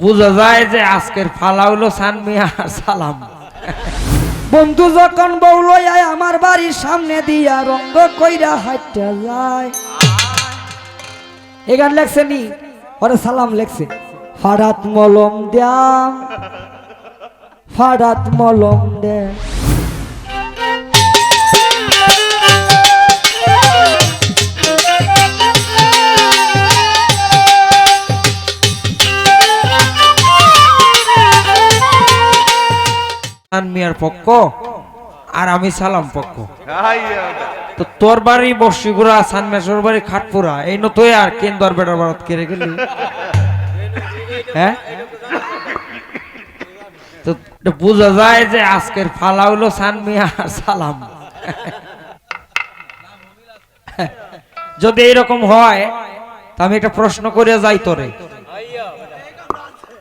বোঝা যায় যে আজকের ফালা হলো সানমিয়া সালাম। বন্ধু যখন বউ লইয়া আমার বাড়ির সামনে দিয়া রঙ্গ কইরা হাইটা যায়, এ গান লেখছে নি ওরে সালাম লেখছে। ফাড়াত মলম দ্যাম, ফাড়াত মলম দে। সানমিয়ার পক্ষ আর আমি সালাম পক্ষ। তো তোর বাড়ি বর্ষিগুড়া, সানমেশ্বর বাড়ি খাটপুরা, এই ন তুই আর কেন্দ্র বেটার ভারত কেড়ে গেলি। হ্যাঁ, তো বোঝা যায় যে আজকের ফালা হলো সানমিয়া সালাম। যদি এইরকম হয় তা আমি একটা প্রশ্ন করে যাই তোরে।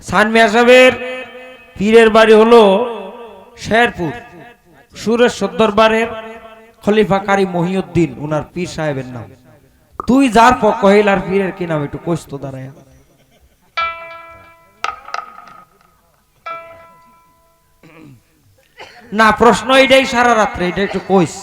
সানমিয়া সাহেবের পীরের বাড়ি হলো শেরপুর, সুরেশ্বর দরবারের খলিফা কারি মহিউদ্দিন উনার পীর সাহেবের নাম। তুই যার পক্ষ হইলার পীরের কি নাম একটু কইস তো দাঁড়ায়। না, প্রশ্ন এইটাই সারা রাত্রে, এটা একটু কইস।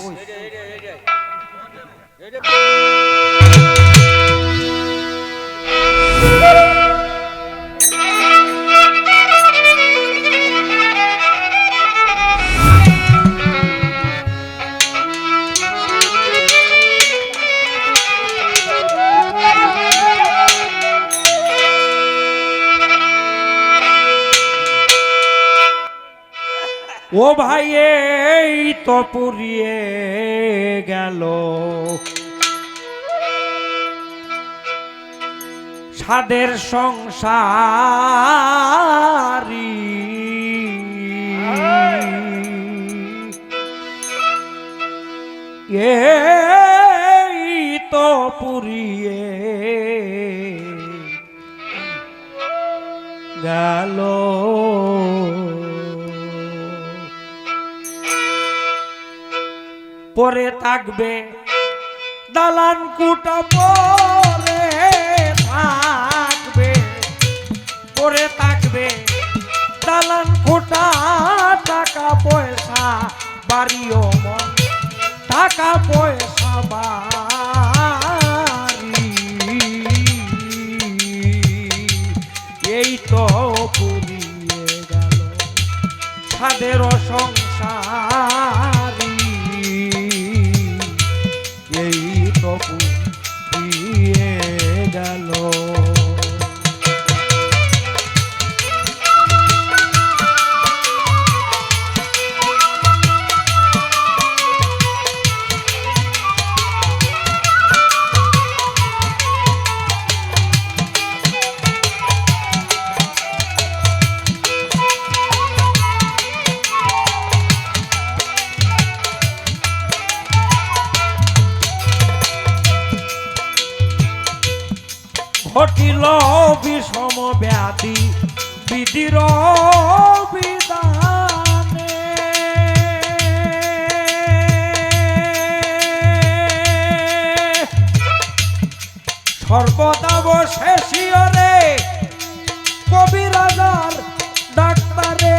ও ভাই এই তো পুরিয়ে গেল সাদের সংসারী, এই তো পুরিয়ে গেল। পরে থাকবে দালান কুটা, পরে থাকবে, পরে থাকবে দালান কুটা, টাকা পয়সা বাড়িও মন, টাকা পয়সা বাড়ি, এই তো পুরিয়ে গেল সাদের সংসারী, এই তো পুরিয়ে গেল। ঘটিল বিষম ব্যাধি বিধির বিধানে, সর্বদাবশেষিয়রে কবিরাজার ডাক্তারে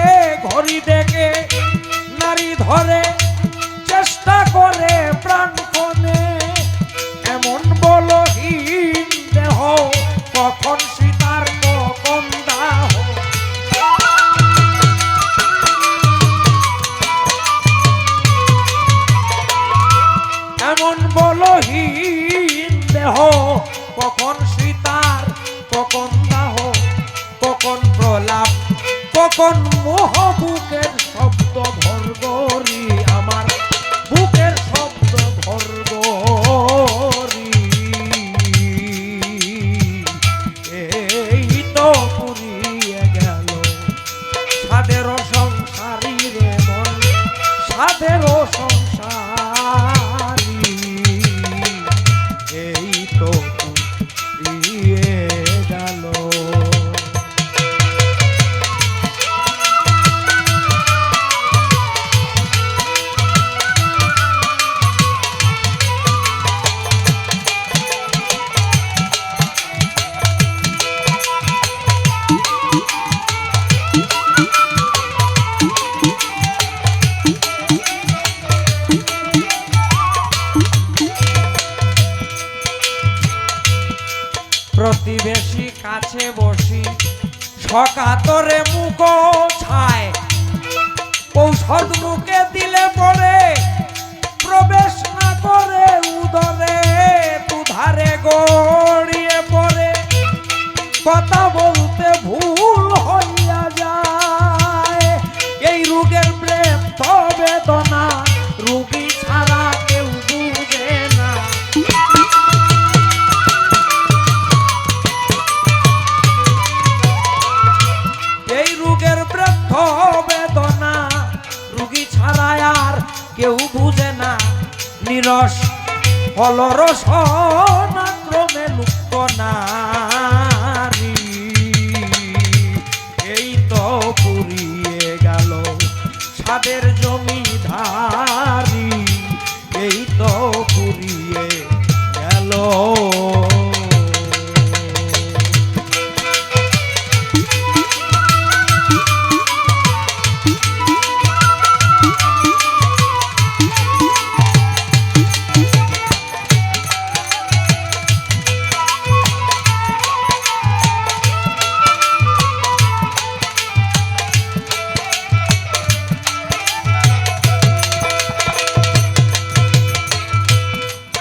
ঘড়ি দেখে নারী ধরে চেষ্টা করে প্রাণপণে, এমন বলহীন দেহ কখন সীতার কখন দাহ, এমন বলহীন দেহ কখন সীতার কখন দাহ, কখন প্রলাপ কখন মোহ, বুকের শব্দ ভরগরি, আমার বুকের শব্দ ভরগরি, এই তো পুরিয়ে গেল সাদের সংসারী রে মন, সাদের সংসারী, এই তো পুরিয়ে গেল। সকাতরে মুখ ছায় ঔষধ মুখে দিলে পরে প্রবেশ না করে উদরে দুধারে গড়িয়ে পড়ে কথা বলতে ভুল হইয়া যায় এই রোগের ব্রেথ বেদনা রোগী ছাড়া কেউ বুঝে না এই রোগের ব্রেথ বেদনা রোগী ছাড়া আর কেউ বুঝে না নিরস ফলরস না ক্রমে লুপ্ত নারী এই তো পুরিয়ে গেল সাদের জমিধারী এই তো পুরিয়ে গেল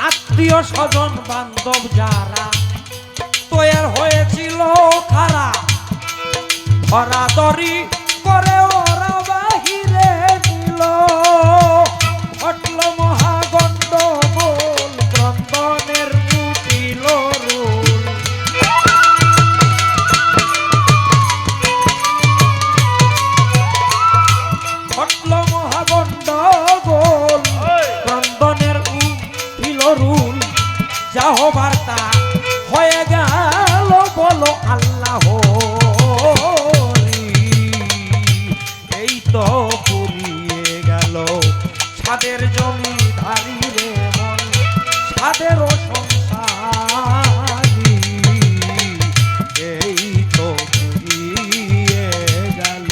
আত্মীয় স্বজন বান্ধব যারা তৈয়ার হয়েছিল খারা ধরাধরি করে ওরা বাহিরে নিল ঘটল মহাগণ্ডগোল ক্রন্দনের মুটিল রুল ঘটল মহাগণ্ডগোল ক্রন্দনের উঠিল রুল যা হবার তা হয়ে গেল বলো আল্লাহ এই তো পুরিয়ে গেল সাদের জমিধারী রে মন সাদেরও সংসারী এই তো পুরিয়ে গেল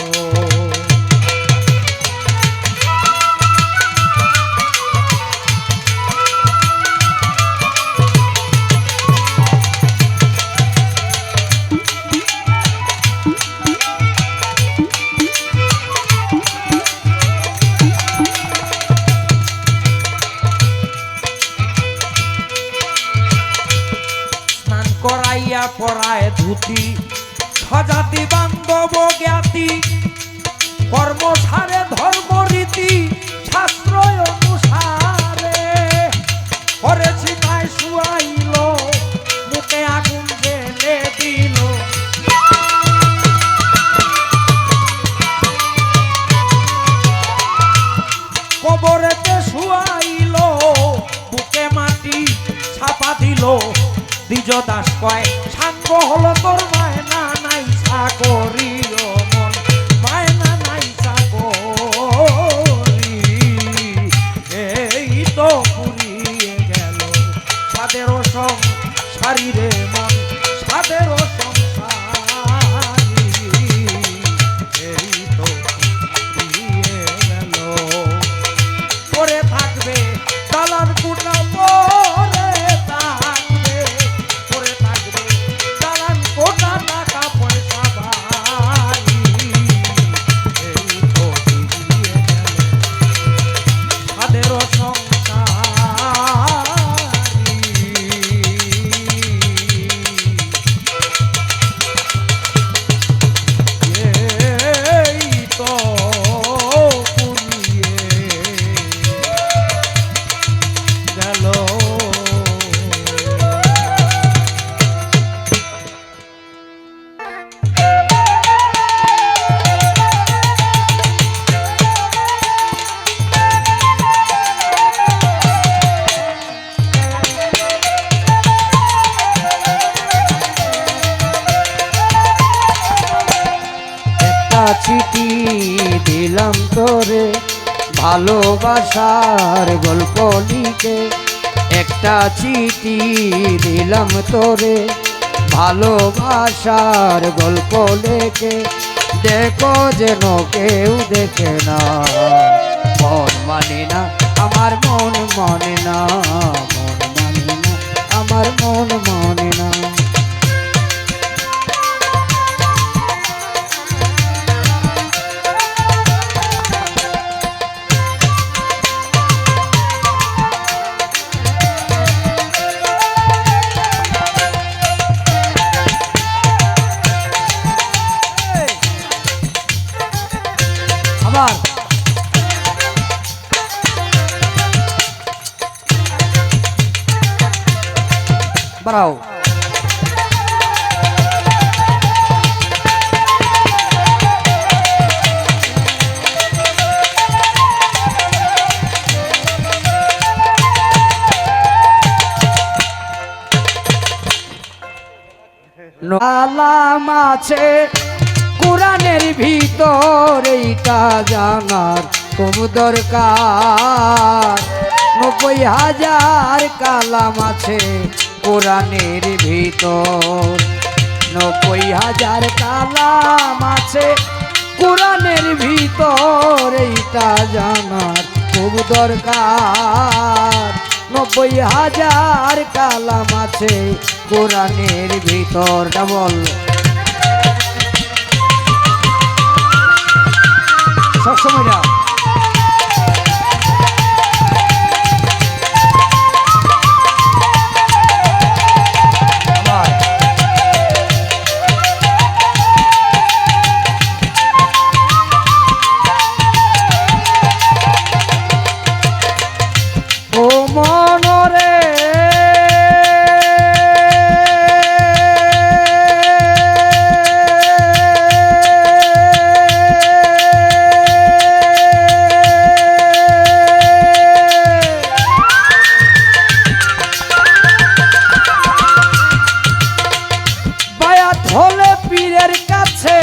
করাইয়া পরায় ধুতি সজাতি বান্ধব জ্ঞাতি কর্ম সারে ধর্ম রীতি শাস্ত্র অনুসারে করেছি তাই শুয়াইল মুখে আগুন জেলে দিল কবরেতে শুয়াইল বুকে মাটি ছাপা দিল দ্বিজ দাস কয় সাঙ্গ হলো তোর মায়না নাই চাকরি মন মায়না নাই চাকরি এই তো পুরিয়ে গেল সাদেরও সংসারী রে মন সাদেরও সংসারী এই তো পুরিয়ে গেল পরে থাকবে দালান কুটা পরে থাকবে পরে থাকবে দালান কোটা টাকা পয়সা বাড়ি এই তো পুরিয়ে গেল সাদেরও চিঠি দিলাম তোরে ভালোবাসার গল্প লিখে একটা চিঠি দিলাম তোরে ভালোবাসার গল্প লিখে দেখো যেন কেউ দেখে না মন মানে না আমার মন মানে না মন মানে না আমার মন মানে না তাকাও। আলাম আছে কোরআনের ভিতর, এইটা জানার খুব দরকার। 90,000 কালাম আছে কোরআনের ভিতর, 90,000 কালাম আছে কোরআনের ভিতর, এইটা জানার খুব দরকার। 90,000 কালাম আছে কোরআনের ভিতর। ডাবল সবসময় না। ও মনরে বায়াত হলে পীরের কাছে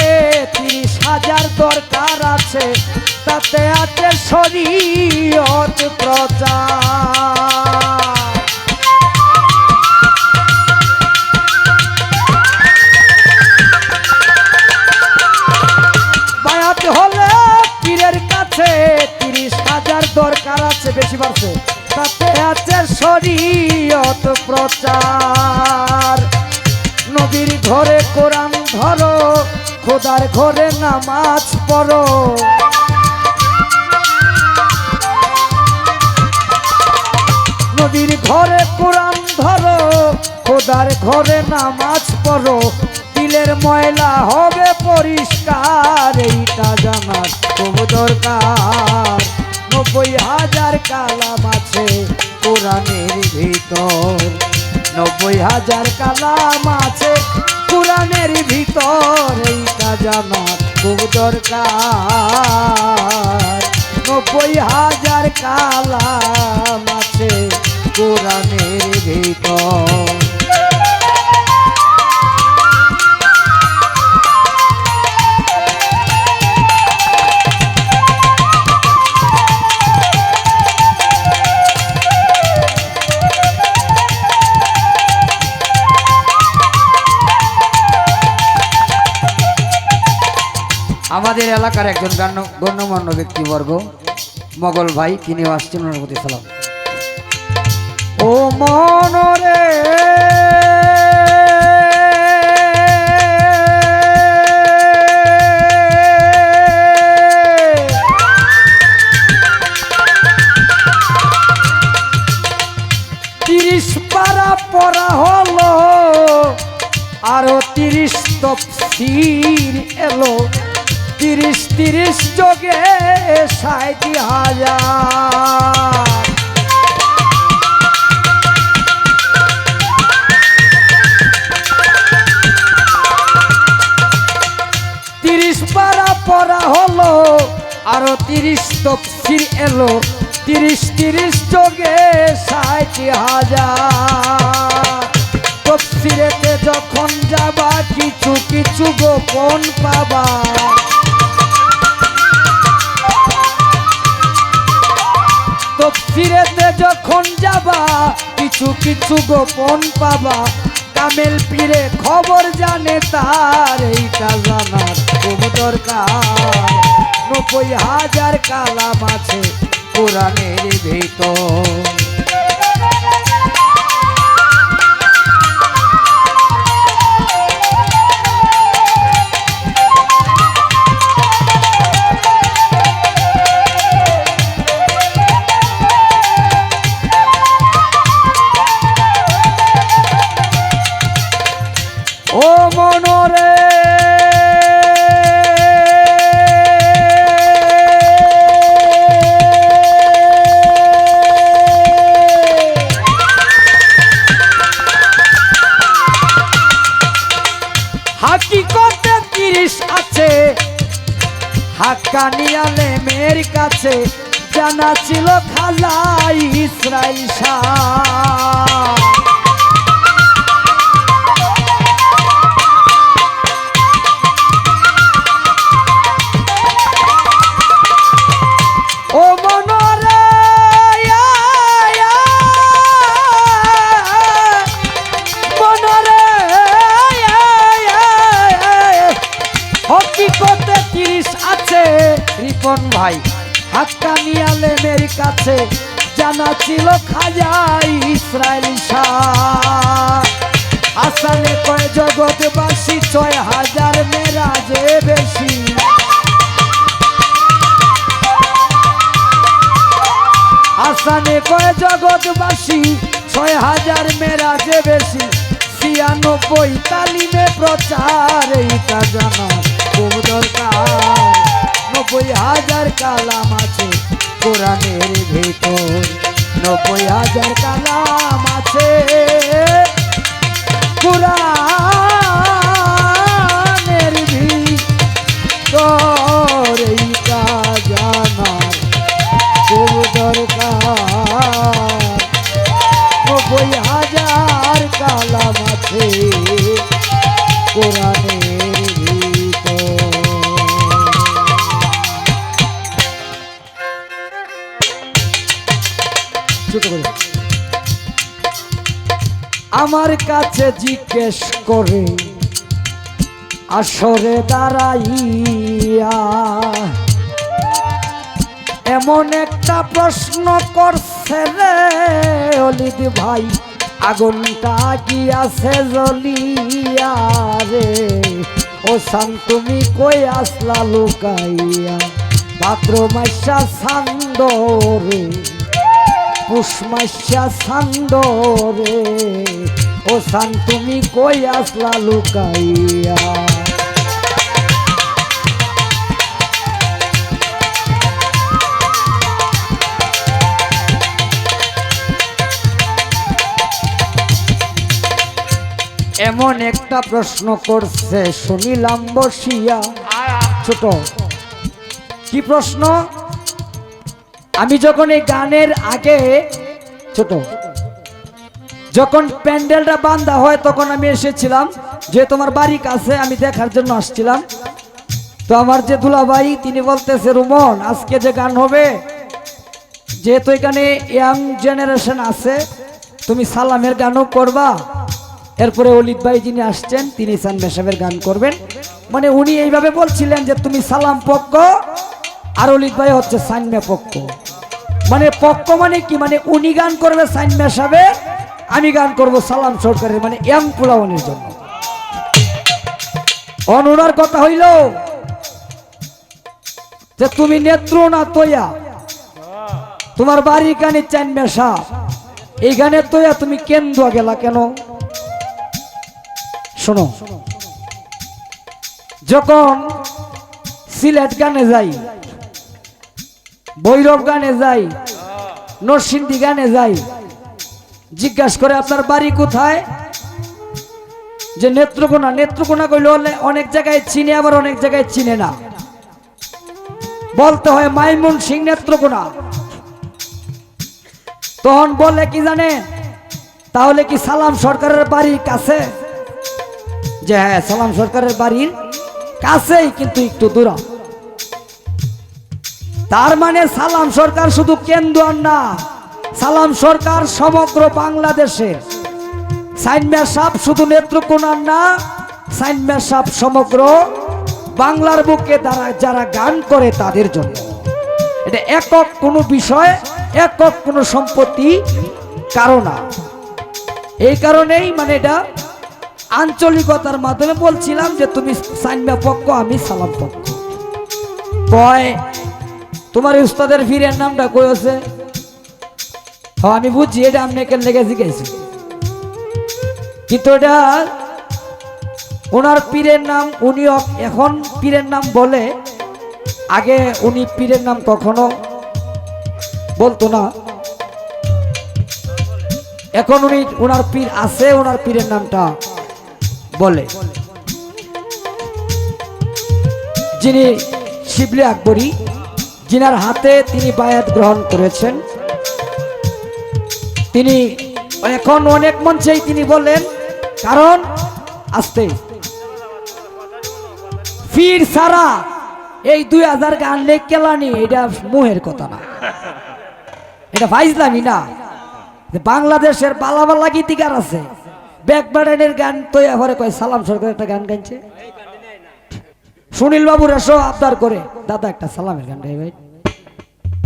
30,000 দরকার আছে, তাতে আছে শরীয়ত প্রচার। বায়াত হলে পীরের কাছে 30,000 দরকার আছে, বেশি বাড়ছে, তাতে আছে শরীয়ত প্রচার। নবীর ঘরে কোরআন ধরো, খোদার ঘরে নামাজ পড়ো। নবীর ঘরে কোরআন ধরো, খোদার ঘরে নামাজ পড়ো, দিলের ময়লা হবে পরিষ্কার, এইটা জানার খুব দরকার। 90,000 কালাম আছে কোরআনের ভিতর, 90,000 কালাম আছে কোরআনের ভিতর, এইটা জানার খুব দরকার। 90,000 কালাম আছে কোরআনের ভিতর। আমাদের এলাকার একজন গণ্যমান্য ব্যক্তিবর্গ মগল ভাই, তিনিও আসছেন, ওনার প্রতি সালাম। ও মনরে পারা পড়া হলো, আরো 30 তফসির এলো, 30 যোগে 60,000। 30 পারা পড়া হলো, আরো 30 তফসির এলো, 30 যোগে 60,000। তফসিরেতে যখন যাবা কিছু কিছু গোপন পাবা, তফসিরেতে যখন যাবা কিছু কিছু গোপন পাবা। কামেল পীরে খবর জানে তার, এইটা জানার খুব দরকার। 90,000 কালাম আছে কোরআনের ভিতর। ও মনরে হাক্কানি আলেমের কাছে জানা ছিল খাজা ইসরাইল শাহ। ও মনরে মনরে হকিকতে 30 আছে রিপন ভাই। হাক্কানি আলেমের কাছে জানা ছিল খাজা ইসরাইল শাহ। হাসানে কয় জগৎবাসী 6000 মেরাজে বেশি। হাসানে কয় জগৎবাসী 6000 মেরাজে বেশি। 96 তালিমে প্রচার এইটা জানা খুব দরকার। 90,000 কালাম আছে কোরআনের ভিতর। 90,000 কালাম আছে কোরআনের ভিতর। এইটা জানার খুব দরকার। 90,000 কালাম আছে কোরআনের ভিতর। ছোট করে আমার কাছে জিজ্ঞেস করে আসরে দাঁড়াইয়া এমন একটা প্রশ্ন করছে রে অলিদ ভাই, আগুনটা কি আছে জ্বলিয়া রে। ও সান তুমি কই আসলা লুকাইয়া। ভাদ্র মাসা সান্দরে পুষ মাসা সান্দরে। ও সান তুমি কই আসলা লুকাইয়া। এমন একটা প্রশ্ন করছে শুনিলাম বসিয়া। ছোট কি প্রশ্ন? আমি যখন এই গানের আগে ছোট যখন প্যান্ডেলটা বাঁধা হয় তখন আমি এসেছিলাম, যে তোমার বাড়ি কাছে আমি দেখার জন্য আসছিলাম। তো আমার যে দুলাভাই তিনি বলতেছে রুমন আজকে যে গান হবে, যেহেতু এখানে ইয়াং জেনারেশন আছে তুমি সালামের গানও করবা। এরপরে অলিদ ভাই যিনি আসছেন তিনি সানমে সাহেবের গান করবেন। মানে উনি এইভাবে বলছিলেন যে তুমি সালাম পক্ষ আর অলিদ ভাই হচ্ছে সানমে পক্ষ। মানে পক্ষ মানে কি, মানে উনি গান করবে সানমে সাহেবে, আমি গান করব সালাম সরকারের, মানে ইয়াং পোলাওয়ানের জন্য। অনুরার কথা হইল যে তুমি নেত্র না তোয়া, তোমার বাড়ি গানে চানমে সাহ, এই গানে তোয়া তুমি কেন্দ্র গেলা কেন? শোনো, যখন সিলেট গানে যাই, ভৈরব গানে যাই, নরসিংদী গানে যাই, জিজ্ঞাসা করে আপনার বাড়ি কোথায়, যে নেত্রকোনা। নেত্রকোনা কইলে অনেক জায়গায় চিনে আবার অনেক জায়গায় চিনে না, বলতে হয় মাইমুন সিং নেত্রকোনা। তখন বলে কি জানেন, তাহলে কি সালাম সরকারের বাড়ির কাছে? যে হ্যাঁ সালাম সরকারের বাড়ির কাছেই, কিন্তু একটু দূর। তার মানে সালাম সরকার শুধু কেন্দ্র না, সালাম সরকার সমগ্র বাংলাদেশের। সাইনমে সাহ শুধু নেত্রকোনার না, সাইনমে সাহ সমগ্র বাংলার বুকে যারা গান করে তাদের জন্য। এটা একক কোনো বিষয়, একক কোনো সম্পত্তি কারো না। এই কারণেই মানে এটা আঞ্চলিকতার মাধ্যমে বলছিলাম যে তুমি সাইনমে পক্ষ আমি সালাম পক্ষ। কয় তোমার উস্তাদের ফিরের নামটা কই আছে? হ্যাঁ আমি বুঝছি, এটা আমি কেন লেগে শিখেছি, কিন্তু এটা ওনার পীরের নাম। উনি এখন পীরের নাম বলে, আগে উনি পীরের নাম কখনো বলতো না। এখন উনি ওনার পীর আছে, ওনার পীরের নামটা বলে। যিনি শিবলি আকবরী, যিনার হাতে তিনি বায়াত গ্রহণ করেছেন। তিনি এখন অনেক মঞ্চেই তিনি বলেন, কারণ আস্তে ফির সারা এই 2000 গান লেখকেলানি, এটা মুহের কথা না, এটা ফাইজলামি না। বাংলাদেশের বালা বালা গীতিকার আছে, ব্যাকবাডেনের গান তৈয়া করে কয় সালাম সরকার একটা গান গাইছে, সুনীল বাবুর এসো আবদার করে দাদা একটা সালামের গান গাই ভাই,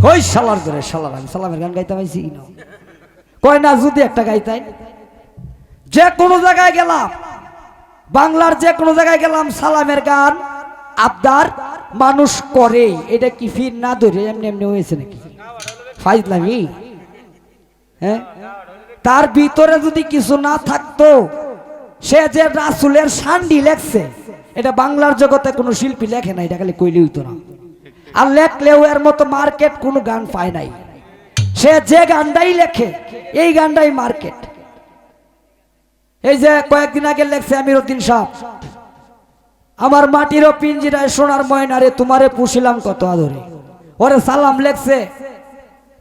কই সালার করে সালার, আমি সালামের গান গাইতে পাইছি না, কয় না যদি একটা গাইতাই। যে কোনো জায়গায় গেলাম, বাংলার যে কোনো জায়গায় গেলাম, সালামের গান আবদার মানুষ করে, এটা কি ফির না ধরে এমনি এমনি হয়েছে নাকি ফাইজলামি? হ্যাঁ, তার ভিতরে যদি কিছু না থাকতো, সে যে রাসূলের শান্ডি লেখছে, এটা বাংলার জগতে কোনো শিল্পী লেখে না, এটা খালি কইলে হইতো না, আর লেখলেও এর মতো মার্কেট কোনো গান পায় নাই। সে যে গানটাই লেখে, এই গানটাই মার্কেট। এই যে কয়েকদিন আগে লেখছে আমিরউদ্দিন সাহেব, আমার মাটিরও পিঞ্জিরায় সোনার ময়নারে তোমারে পুষিলাম কত আদরে, ওরে সালাম লেখছে।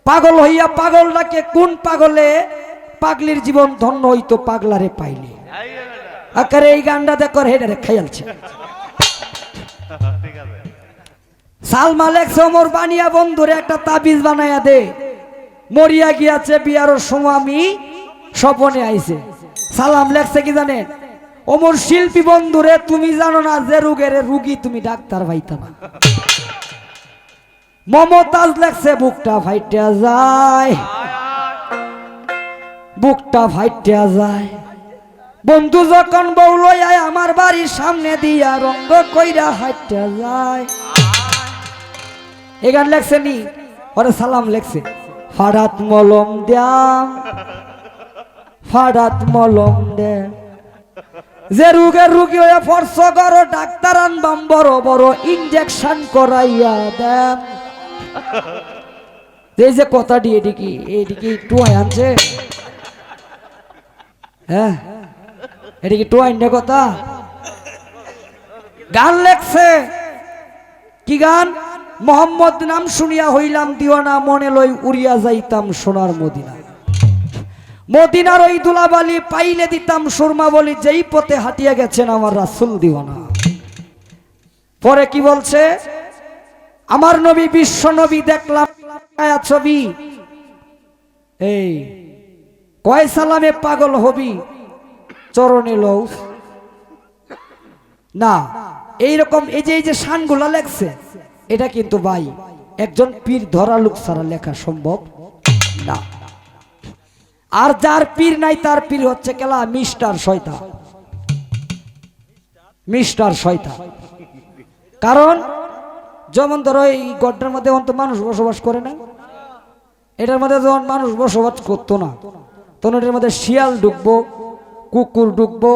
পাগল হইয়া পাগল ডাকে, কোন পাগলে পাগলির জীবন ধন্য হইতো পাগলারে পাইলে। আকারে এই গানটা দেখো হেডারে খাইয়ালছে। সালমা লেখছে, ওমর বানিয়া বন্ধুরে একটা তাবিজ বানাইয়া দে, মরিয়া গিয়াছে বিয়ার স্বামী স্বপনে আইছে। সালাম লেখছে কি জানেন, ওমর শিল্পী বন্ধুরে তুমি জানো না যে রোগের রুগী তুমি ডাক্তার পাইতা না। মমতাজ লেখছে, বুকটা ফাইটা যায়, বুকটা ফাইটা যায়, বন্ধু যখন বউ লইয়া আমার বাড়ির সামনে দিয়া রঙ্গ কইরা হাইটা যায়। এই গান লেখছে নি, ওরে সালাম লেখছে, ফাড়াত মলম দ্যাম, ফাড়াত মলম দে, যে রোগের রুগী হয়ে ফর্স করো ডাক্তার আনবাম বড় বড় ইনজেকশন করাইয়া দেন। এই যে কথাটি এদিকে টুয়াই আনছে, হ্যাঁ এদিকে টুয়াই না কথা। গান লেখছে কি গান, মোহাম্মদ নাম শুনিয়া হইলাম দিওয়ানা, মনে লই উড়িয়া যাইতাম সোনার মদিনা, মদিনার ওই দুলাবালি পাইলে দিতাম সুরমা বলি, যেই পথে হাঁটিয়া গেছেন আমার রাসূল দিওয়ানা। পরে কি বলছে, আমার নবী বিশ্ব নবী দেখলাম ছবি, এই কয় সালামে পাগল হবি চরণে লও না। এইরকম এই যে শানগুলা লেখছে, এটা কিন্তু ভাই একজন পীর ধরা লোক ছাড়া লেখা সম্ভব না। আর যার পীর নাই তার পীর হচ্ছে কেলা মিস্টার শয়তান, মিস্টার শয়তান। কারণ যেমন ধরো এই গড্ডার মধ্যে অন্ত মানুষ বসবাস করে না, এটার মধ্যে যখন মানুষ বসবাস করতো না, তখন এটার মধ্যে শিয়াল ঢুকবো, কুকুর ঢুকবো,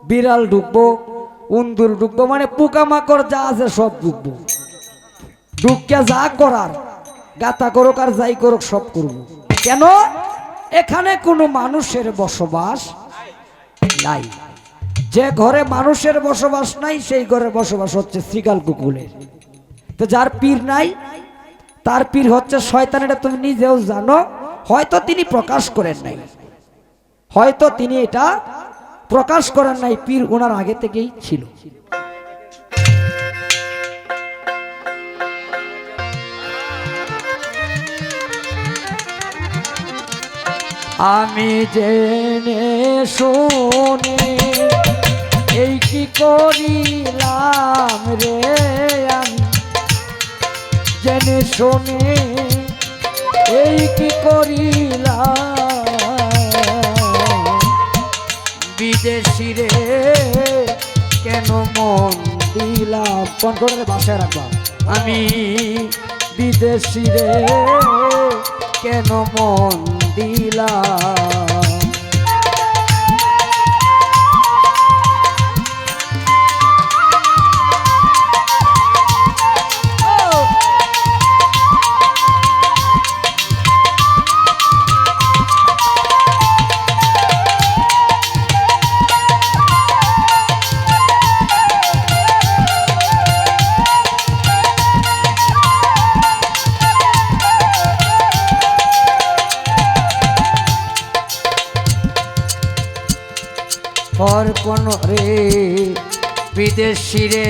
বিড়াল ঢুকবো, উন্দুর ঢুকবো, মানে পোকামাকড় যা আছে সব ঢুকবো। ঢুকিয়া যা করার গাতা করুক আর যাই করুক সব করবো। কেন? এখানে কোনো মানুষের বসবাস নাই। যে ঘরে মানুষের বসবাস নাই সেই ঘরে বসবাস হচ্ছে শ্রীকাল কুকুরের। তো যার পীর নাই তার পীর হচ্ছে শয়তান, এটা তুমি নিজেও জানো। হয়তো তিনি প্রকাশ করেন নাই, হয়তো তিনি এটা প্রকাশ করেন নাই, পীর ওনার আগে থেকেই ছিল। আমি জেনে শুনে এই কি করিলাম রে, আমি জেনে শুনে এই কি করিলাম, বিদেশি রে কেন মন দিলাম। কোন করে বাসায় রাখবা, আমি বিদেশি রে কেন মন দিলাম। আপন রে বিদেশি রে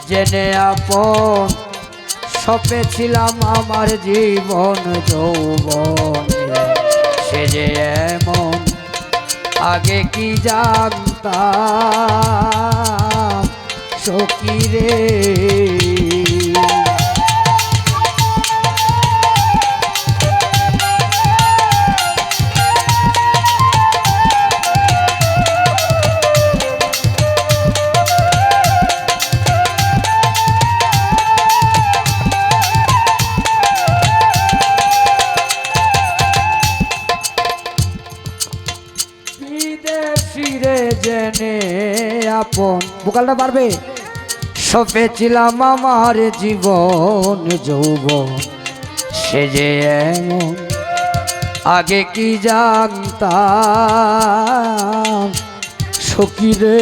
জেনে আপন সপেছিলাম আমার জীবন যৌবন সে যে এমন আগে কি জানতাম সখী রে। জেনে আপন বোকালটা পারবে সপেছিলাম আমার জীবন যৌবন সে যে এমন আগে কি জানতাম সখী রে।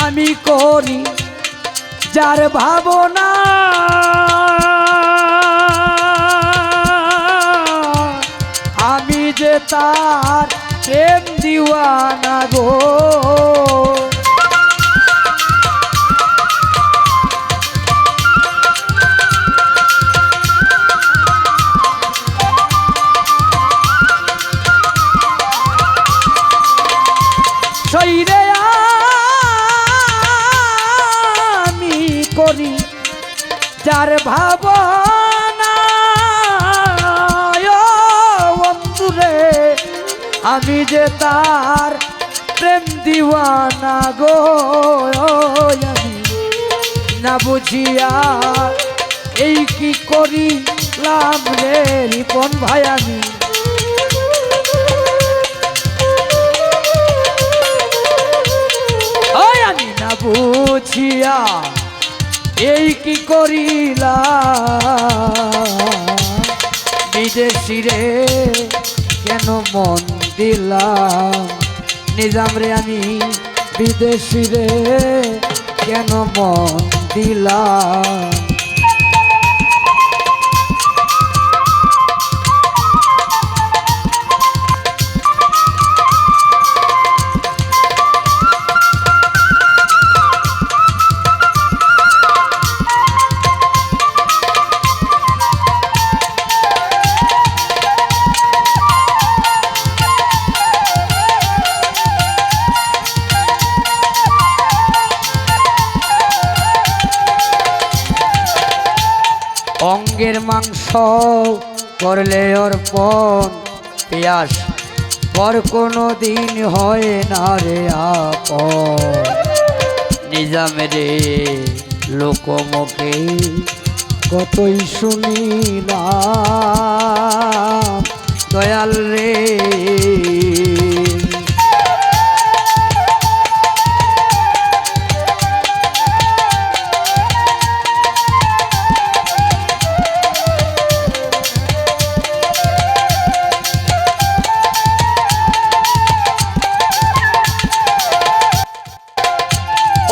আমি করি যার ভাবনা আমি যে তার প্রেম দিওয়ানা গো। শরীরে আমি করি যার ভাবনা বন্ধুরে আমি যে তার প্রেম দিওয়ানা গো। আমি না বুঝিয়া এই কি করিলাম রে রিপন ভাই আমি আমি না বুঝিয়া এই কি করিলাম বিদেশি রে কেন মন দিলাম নিজাম রে আমি বিদেশি রে কেন মন দিলাম। অঙ্গের মাংস করলে অর্পণ পিয়াস পর কোনো দিন হয় না রে আপন নিজাম রে লোকমুখে কতই শুনিলাম দয়াল রে।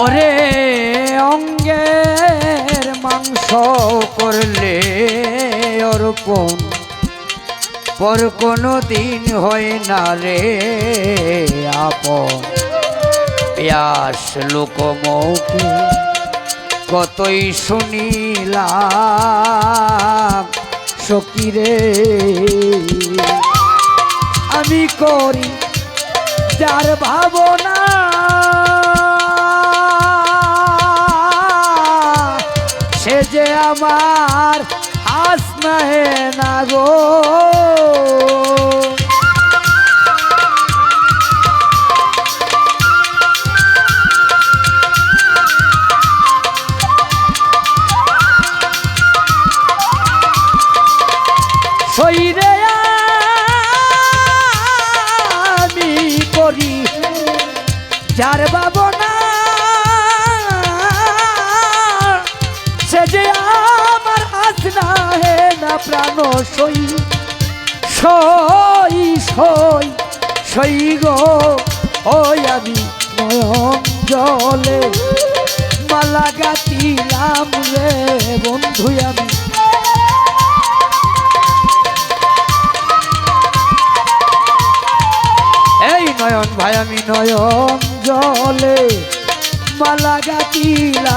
ওরে অঙ্গের মাংস করলে অর্পণ পর কোনো দিন হয় না রে আপন পিয়াস লোকমুখে কতই শুনিলাম সখী রে। আমি করি যার ভাবনা সে যে আমার হাসনা হে না গো। শরীরে আমি করি যার ভাবনা সে যে আমার হাসনা হে না প্রাণ সই সই সই সই গো। ওই আমি নয়ন জলে মালা গাতিলাম রে বন্ধু আমি নয়ন ভাই আমি নয়ন জলে মালা গাতিলাম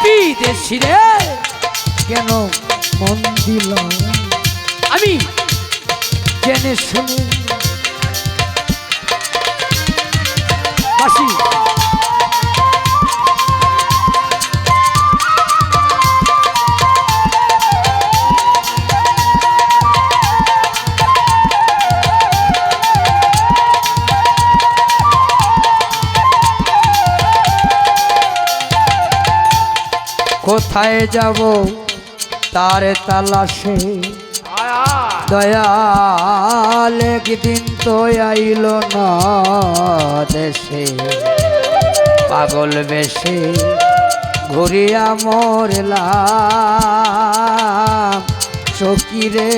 বিদেশি রে কেন মন দিলাম আমি জেনে শুনে বাসি কোথায় যাব তার তালাশে দয়াল একদিন তো আইল না দেশে পাগল বেশে ঘুরিয়া মরলাম চকিরে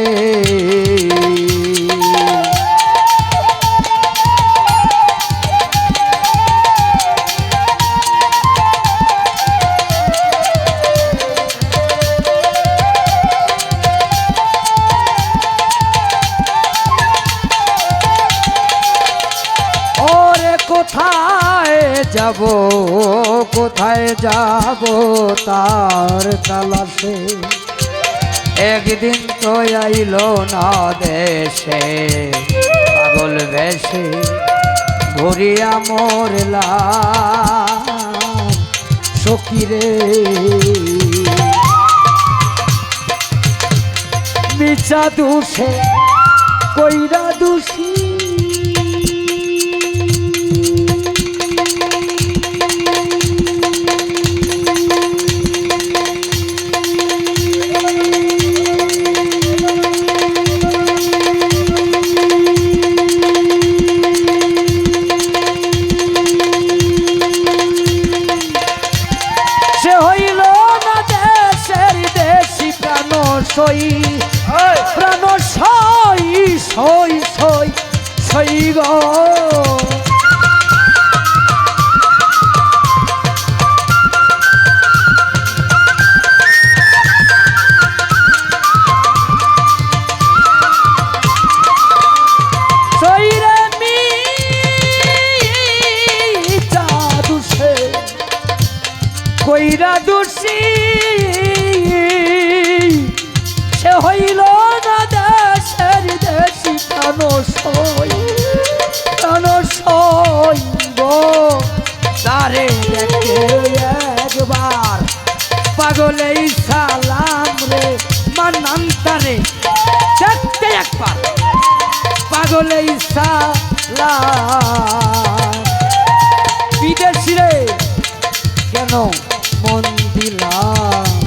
কোথায় যাব তার তালাশে একদিন তো আইল না দেশে পাগল বেশে ঘুরিয়া মরলাম সকিরে মিছা দোষে কইরা দোষী প্রাণ সই সই সই সই গো সইরে মি দুষে কইরা দুষি সে হইল না দেশের দেশি প্রাণ সই গো তারে দেখে একবার পাগলে সালাম রে মান্নান তারে দেখতে একবার পাগলে সালাম বিদেশি রে কেন মন দিলাম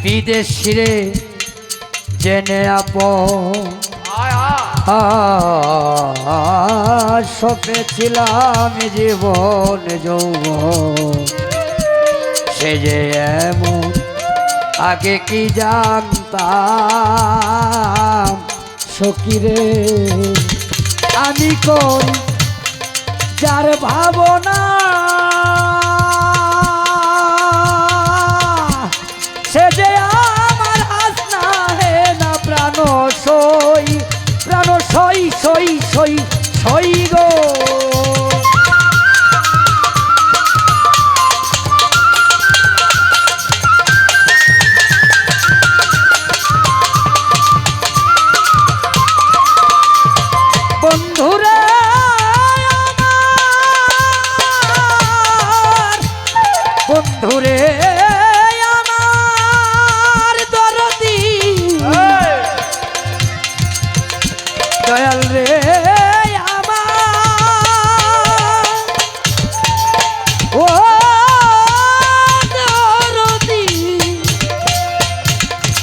বিদেশি রে জেনে সপেছিলাম জীবন যৌবন সে যে এমন আগে কি জানতাম সকিরে আমি করি যার ভাবনা সে যে আমার হাসনা হে না প্রাণ সই সই সই সই গো বন্ধুরা বন্ধুরে দয়াল রে আমার ও দরদি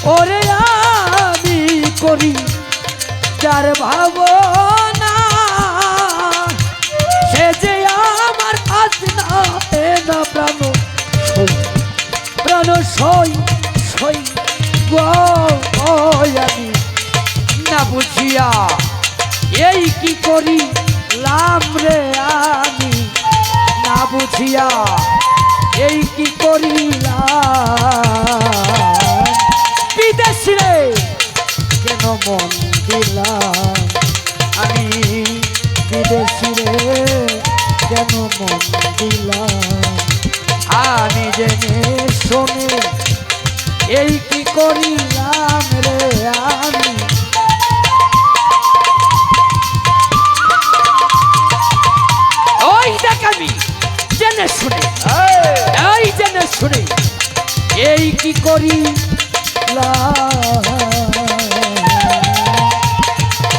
ওরে আমি করি যার ভাবনা সে যে আমার আসনা সই সই গো আমি না বুঝিয়া এই কি করি লাম রে আমি না বুঝিয়া এই কি করিলাম বিদেশ রে কেন মন দিলাম আমি বিদেশি রে কেন মন দিলাম আমি জেনে শোনে এই কি করিলাম রে আমি ওই দেখ আমি জেনে শুনে এই জেনে শুনে এই কি করিলাম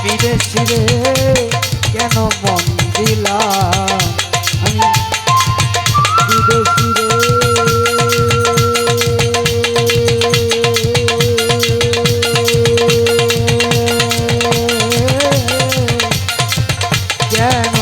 বিদেশি রে কেন মন দিলাম আমি বিদেশি রে কেন